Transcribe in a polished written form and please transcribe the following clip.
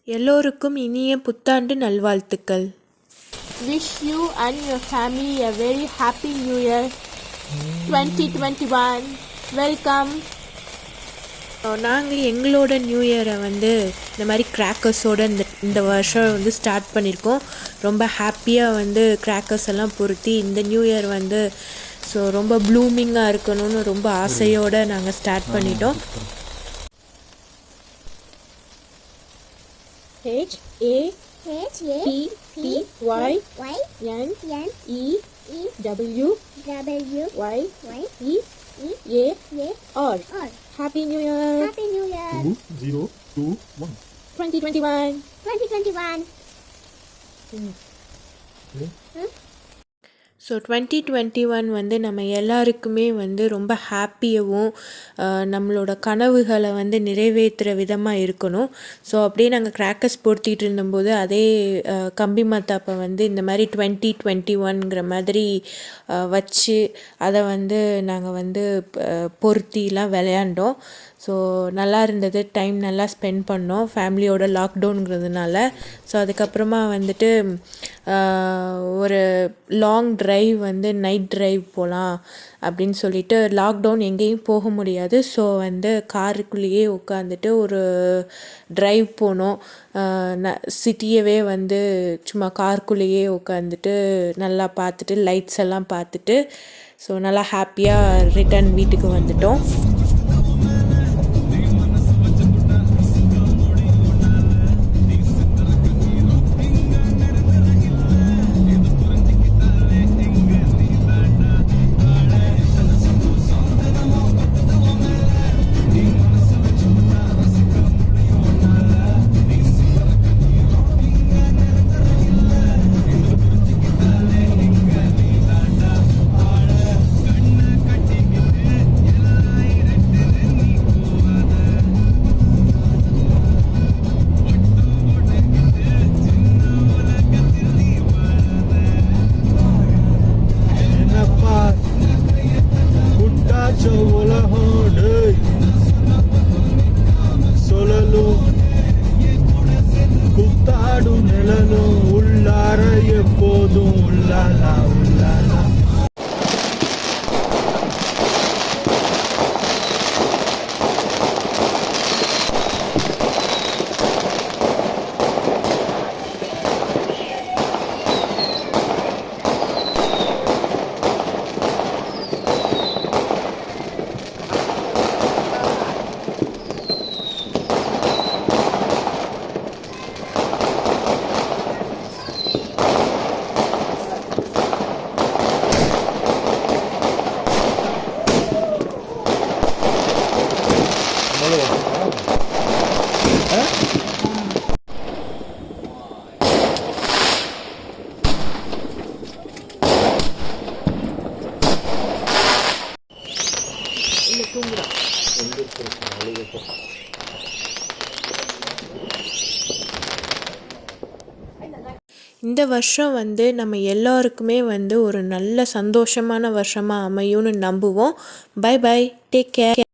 எல்லோருக்கும் இனிய புத்தாண்டு நல்வாழ்த்துக்கள். Wish you and your family a very happy new year 2021. Welcome. நாங்கள் எங்களோட நியூ இயரை இந்த மாதிரி கிராக்கர்ஸோடு இந்த வருஷம் ஸ்டார்ட் பண்ணியிருக்கோம். ரொம்ப ஹாப்பியாக கிராக்கர்ஸ் எல்லாம் பொருத்தி இந்த நியூ இயர் ஸோ ரொம்ப ப்ளூமிங்காக இருக்கணும்னு ரொம்ப ஆசையோடு நாங்கள் ஸ்டார்ட் பண்ணிட்டோம். H A P P Y N E W Y E A R. Happy New Year. Happy New Year. 2021. 2021. So 2021 நம்ம எல்லாருக்குமே ரொம்ப ஹாப்பியாகவும் நம்மளோட கனவுகளை நிறைவேற்றுற விதமாக இருக்கணும். ஸோ அப்படியே நாங்கள் கிராக்கர்ஸ் பொருத்திட்டு இருந்தபோது அதே கம்பி மத்தாப்பை இந்த மாதிரி 2021ங்கிற மாதிரி வச்சு அதை நாங்கள் பொருத்திலாம் விளையாண்டோம். ஸோ நல்லா இருந்தது. டைம் நல்லா ஸ்பெண்ட் பண்ணோம் ஃபேமிலியோட லாக்டவுனுங்கிறதுனால. ஸோ அதுக்கப்புறமா ஒரு லாங் ட்ரைவ் நைட் ட்ரைவ் போகலாம் அப்படின்னு சொல்லிட்டு, லாக்டவுன் எங்கேயும் போக முடியாது. ஸோ காருக்குள்ளேயே உட்காந்துட்டு ஒரு ட்ரைவ் போனோம். சிட்டியவே சும்மா காருக்குள்ளேயே உட்காந்துட்டு நல்லா பார்த்துட்டு லைட்ஸ் எல்லாம் பார்த்துட்டு ஸோ நல்லா ஹாப்பியாக ரிட்டர்ன் வீட்டுக்கு வந்துட்டோம். குத்தாடும் நிழலும் உள்ளார எப்போதும் உள்ளாலா உள்ளாலா. இந்த வருஷம் நம்ம எல்லாருக்குமே ஒரு நல்ல சந்தோஷமான வருஷமாக அமையும்னு நம்புவோம். Bye bye, take care.